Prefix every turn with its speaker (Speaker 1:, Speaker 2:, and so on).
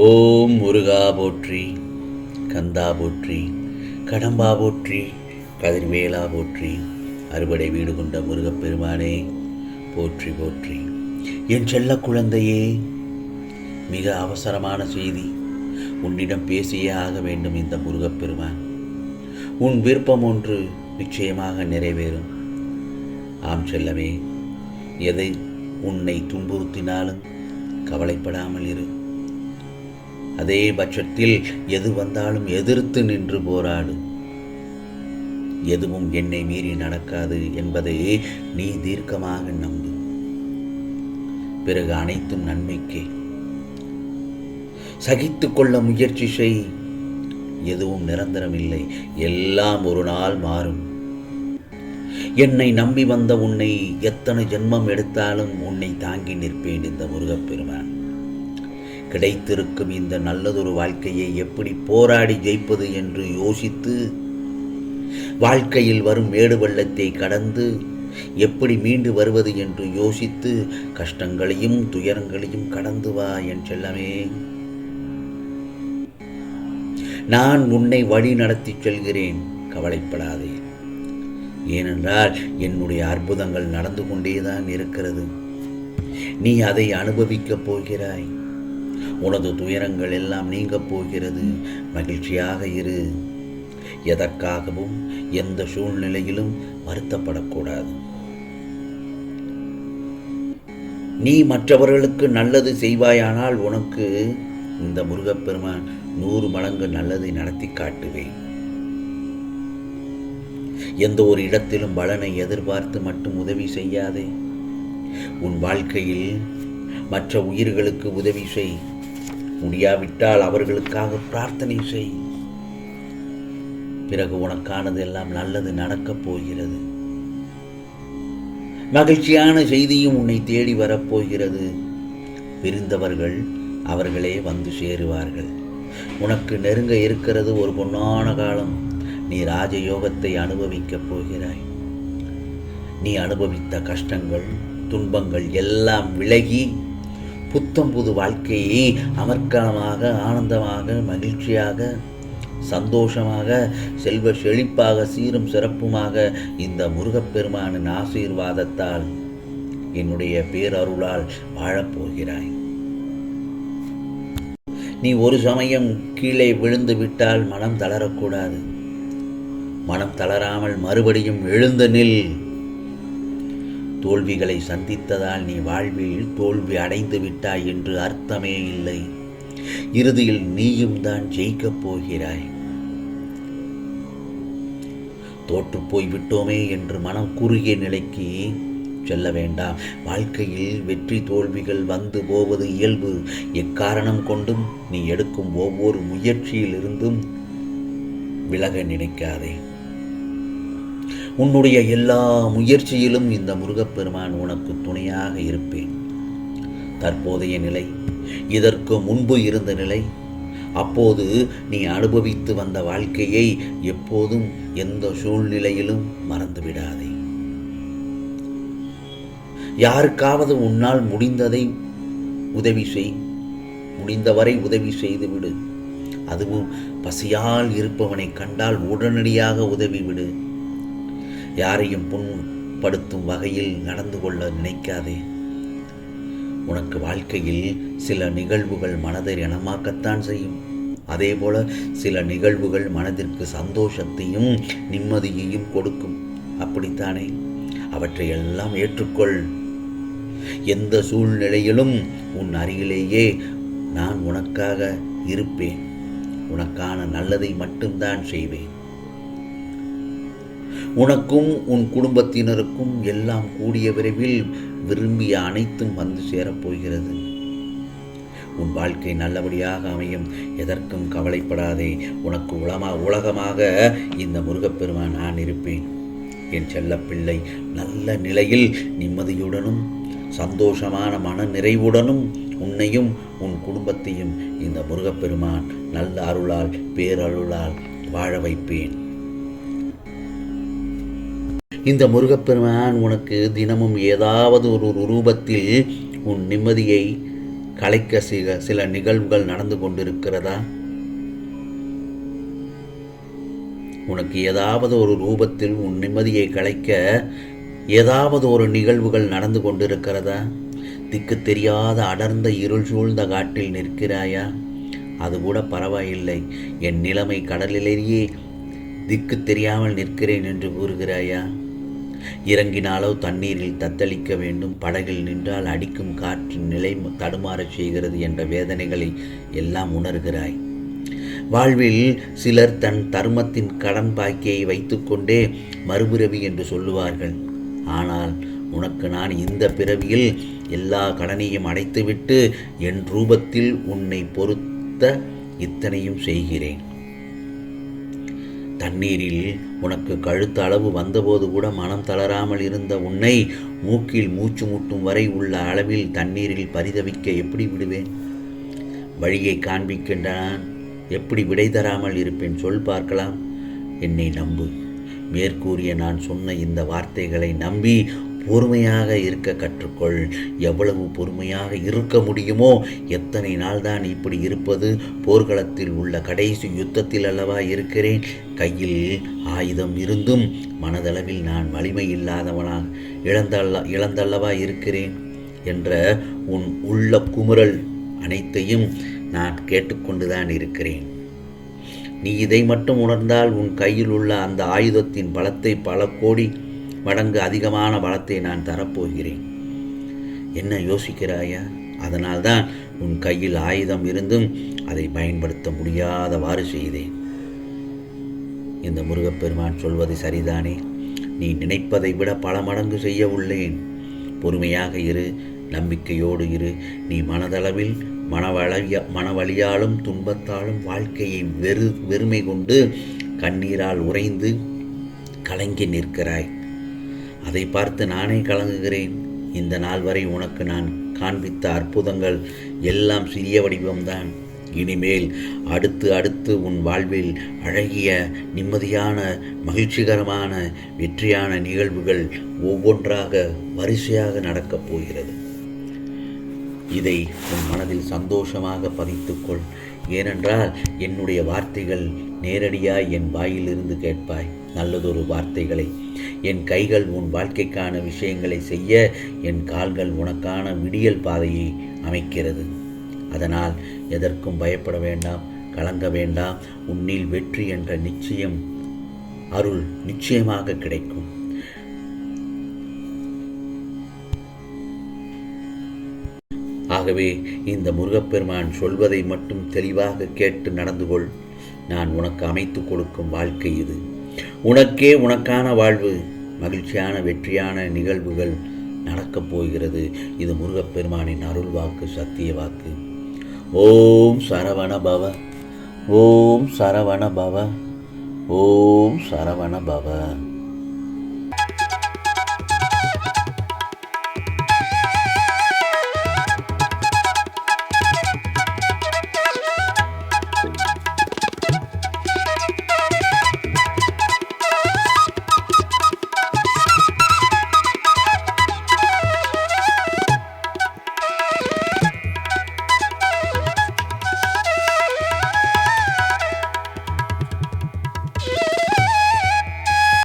Speaker 1: ஓம் முருகா போற்றி, கந்தா போற்றி, கடம்பா போற்றி, கதிர்வேலா போற்றி, அறுபடை வீடு கொண்ட முருகப்பெருமானே போற்றி போற்றி. என் செல்ல குழந்தையே, மிக அவசரமான செய்தி உன்னிடம் பேசியே ஆக வேண்டும். இந்த முருகப்பெருமான் உன் விருப்பம் ஒன்று நிச்சயமாக நிறைவேறும். ஆம் செல்லமே, எதை உன்னை துன்புறுத்தினாலும் கவலைப்படாமல் இரு. அதே பட்சத்தில் எது வந்தாலும் எதிர்த்து நின்று போராடு. எதுவும் என்னை மீறி நடக்காது என்பதை நீ தீர்க்கமாக நம்பு. பிறகு அனைத்தும் நன்மைக்கே. சகித்துக் கொள்ள முயற்சி செய். எதுவும் நிரந்தரமில்லை, எல்லாம் ஒரு நாள் மாறும். என்னை நம்பி வந்த உன்னை எத்தனை ஜென்மம் எடுத்தாலும் உன்னை தாங்கி நிற்பேன். இந்த முருகப்பெருமான் கிடைத்திருக்கும் இந்த நல்லதொரு வாழ்க்கையை எப்படி போராடி ஜெயிப்பது என்று யோசித்து, வாழ்க்கையில் வரும் மேடு வெள்ளத்தை கடந்து எப்படி மீண்டு வருவது என்று யோசித்து, கஷ்டங்களையும் துயரங்களையும் கடந்து வா என் செல்லமே. நான் உன்னை வழி நடத்தி செல்கிறேன், கவலைப்படாதே. ஏனென்றால் என்னுடைய அற்புதங்கள் நடந்து கொண்டேதான் இருக்கிறது. நீ அதை அனுபவிக்கப் போகிறாய். உனது துயரங்கள் எல்லாம் நீங்கப் போகிறது. மகிழ்ச்சியாக இரு. எதற்காகவும் எந்த சூழ்நிலையிலும் வருத்தப்படக்கூடாது. நீ மற்றவர்களுக்கு நல்லது செய்வாயானால் உனக்கு இந்த முருகப்பெருமான் 100 மடங்கு நல்லதை நடத்தி காட்டுவேன். எந்த ஒரு இடத்திலும் பலனை எதிர்பார்த்து மட்டும் உதவி செய்யாதே. உன் வாழ்க்கையில் மற்ற உயிர்களுக்கு உதவி செய். முடியாவிட்டால் அவர்களுக்காக பிரார்த்தனை செய். பிறகு உனக்கானது எல்லாம் நல்லது நடக்கப் போகிறது. மகிழ்ச்சியான செய்தியும் உன்னை தேடி வரப்போகிறது. பிரிந்தவர்கள் அவர்களே வந்து சேருவார்கள். உனக்கு நெருங்க இருக்கிறது ஒரு பொன்னான காலம். நீ ராஜயோகத்தை அனுபவிக்கப் போகிறாய். நீ அனுபவித்த கஷ்டங்கள் துன்பங்கள் எல்லாம் விலகி புத்தம் புது வாழ்க்கையை அமர்க்கலமாக ஆனந்தமாக மகிழ்ச்சியாக சந்தோஷமாக செல்வ செழிப்பாக சீரும் சிறப்புமாக இந்த முருகப்பெருமானின் ஆசீர்வாதத்தால் என்னுடைய பேரருளால் வாழப்போகிறாய். நீ ஒரு சமயம் கீழே விழுந்து விட்டால் மனம் தளரக்கூடாது. மனம் தளராமல் மறுபடியும் எழுந்து நில். தோல்விகளை சந்தித்ததால் நீ வாழ்வில் தோல்வி அடைந்து விட்டாய் என்று அர்த்தமே இல்லை. இறுதியில் நீயும் தான் ஜெயிக்கப் போகிறாய். தோற்று போய் விட்டோமே என்று மனம் குறுகிய நிலைக்கு செல்ல வேண்டாம். வாழ்க்கையில் வெற்றி தோல்விகள் வந்து போவது இயல்பு. எக்காரணம் கொண்டும் நீ எடுக்கும் ஒவ்வொரு முயற்சியிலிருந்தும் விலக நினைக்காதே. உன்னுடைய எல்லா முயற்சியிலும் இந்த முருகப்பெருமான் உனக்கு துணையாக இருப்பேன். தற்போதைய நிலை, இதற்கு முன்பு இருந்த நிலை, அப்போது நீ அனுபவித்து வந்த வாழ்க்கையை எப்போதும் எந்த சூழ்நிலையிலும் மறந்துவிடாதே. யாருக்காவது உன்னால் முடிந்ததை உதவி செய். முடிந்தவரை உதவி செய்துவிடு. அதுவும் பசியால் இருப்பவனை கண்டால் உடனடியாக உதவிவிடு. யாரையும் புண்படுத்தும் வகையில் நடந்து கொள்ள நினைக்காதே. உனக்கு வாழ்க்கையில் சில நிகழ்வுகள் மனதை ரணமாக்கத்தான் செய்யும். அதேபோல சில நிகழ்வுகள் மனதிற்கு சந்தோஷத்தையும் நிம்மதியையும் கொடுக்கும். அப்படித்தானே? அவற்றையெல்லாம் ஏற்றுக்கொள். எந்த சூழ்நிலையிலும் உன் அருகிலேயே நான் உனக்காக இருப்பேன். உனக்கான நல்லதை மட்டும்தான் செய்வேன். உனக்கும் உன் குடும்பத்தினருக்கும் எல்லாம் கூடிய விரைவில் விரும்பிய அனைத்தும் வந்து சேரப்போகிறது. உன் வாழ்க்கை நல்லபடியாக அமையும். எதற்கும் கவலைப்படாதே. உனக்கு உலகமாக இந்த முருகப்பெருமான் நான் இருப்பேன். என் செல்லப்பிள்ளை நல்ல நிலையில் நிம்மதியுடனும் சந்தோஷமான மன நிறைவுடனும் உன்னையும் உன் குடும்பத்தையும் இந்த முருகப்பெருமான் நல்ல அருளால் பேரருளால் வாழ வைப்பேன். இந்த முருகப்பெருமான் உனக்கு தினமும் ஏதாவது ஒரு ரூபத்தில் உன் நிம்மதியை கலைக்க சில நிகழ்வுகள் நடந்து கொண்டிருக்கிறதா? உனக்கு ஏதாவது ஒரு ரூபத்தில் உன் நிம்மதியை கலைக்க ஏதாவது ஒரு நிகழ்வுகள் நடந்து கொண்டிருக்கிறதா? திக்கு தெரியாத அடர்ந்த இருள் சூழ்ந்த காட்டில் நிற்கிறாயா? அது கூட பரவாயில்லை, என் நிலைமை கடலிலேயே திக்கு தெரியாமல் நிற்கிறேன் என்று கூறுகிறாயா? இறங்கினாலோ தண்ணீரில் தத்தளிக்க வேண்டும், படகில் நின்றால் அடிக்கும் காற்றின் நிலை தடுமாறச் செய்கிறது என்ற வேதனைகளை எல்லாம் உணர்கிறாய். வாழ்வில் சிலர் தன் தர்மத்தின் கடன் பாக்கியை வைத்துக்கொண்டே மறுபிறவி என்று சொல்லுவார்கள். ஆனால் உனக்கு நான் இந்த பிறவியில் எல்லா கடனையும் அடைத்துவிட்டு என் ரூபத்தில் உன்னை பொறுத்த இத்தனையும் செய்கிறேன். தண்ணீரில் உனக்கு கழுத்து அளவு வந்தபோது கூட மனம் தளராமல் இருந்த உன்னை மூக்கில் மூச்சு முட்டும் வரை உள்ள அளவில் தண்ணீரில் பரிதவிக்க எப்படி விடுவேன்? வழியை காண்பிக்கின்றான், எப்படி விடை தராமல் இருப்பேன்? சொல் பார்க்கலாம். என்னை நம்பு. மேற்கூறிய நான் சொன்ன இந்த வார்த்தைகளை நம்பி பொறுமையாக இருக்க கற்றுக்கொள். எவ்வளவு பொறுமையாக இருக்க முடியுமோ, எத்தனை நாள் தான் இப்படி இருப்பது? போர்க்களத்தில் உள்ள கடைசி யுத்தத்தில் அல்லவா இருக்கிறேன். கையில் ஆயுதம் இருந்தும் மனதளவில் நான் வலிமை இல்லாதவனாக இழந்தல்லவா இருக்கிறேன் என்ற உன் உள்ள குமுறல் அனைத்தையும் நான் கேட்டுக்கொண்டுதான் இருக்கிறேன். நீ இதை மட்டும் உணர்ந்தால் உன் கையில் உள்ள அந்த ஆயுதத்தின் பலத்தை பல கோடி மடங்கு அதிகமான பலத்தை நான் தரப்போகிறேன். என்ன யோசிக்கிறாயா? அதனால்தான் உன் கையில் ஆயுதம் இருந்தும் அதை பயன்படுத்த முடியாதவாறு செய்தேன். இந்த முருகப்பெருமான் சொல்வது சரிதானே? நீ நினைப்பதை விட பல மடங்கு செய்ய உள்ளேன். பொறுமையாக இரு, நம்பிக்கையோடு இரு. நீ மனதளவில் மனவழியாலும் துன்பத்தாலும் வாழ்க்கையை வெறுமை கொண்டு கண்ணீரால் உறைந்து கலங்கி நிற்கிறாய். அதை பார்த்து நானே கலங்குகிறேன். இந்த நாள் வரை உனக்கு நான் காண்பித்த அற்புதங்கள் எல்லாம் சிறிய வடிவம்தான். இனிமேல் அடுத்து உன் வாழ்வில் அழகிய, நிம்மதியான, மகிழ்ச்சிகரமான, வெற்றியான நிகழ்வுகள் ஒவ்வொன்றாக வரிசையாக நடக்கப் போகிறது. இதை உன் மனதில் சந்தோஷமாக பதித்துக்கொள். ஏனென்றால் என்னுடைய வார்த்தைகள் நேரடியாய் என் வாயிலிருந்து கேட்பாய். நல்லதொரு வார்த்தைகளை. என் கைகள் உன் வாழ்க்கைக்கான விஷயங்களை செய்ய, என் கால்கள் உனக்கான விடியல் பாதையை அமைக்கிறது. அதனால் எதற்கும் பயப்பட வேண்டாம், கலங்க வேண்டாம். உன்னில் வெற்றி என்ற நிச்சயம், அருள் நிச்சயமாக கிடைக்கும். ஆகவே இந்த முருகப்பெருமான் சொல்வதை மட்டும் தெளிவாக கேட்டு நடந்து கொள். நான் உனக்கு அமைத்து கொடுக்கும் வாழ்க்கை இது. உனக்கே உனக்கான வாழ்வு, மகிழ்ச்சியான வெற்றியான நிகழ்வுகள் நடக்கப் போகிறது. இது முருகப்பெருமானின் அருள் வாக்கு, சத்திய வாக்கு. ஓம் சரவண பவ, ஓம் சரவண பவ, ஓம் சரவண பவ.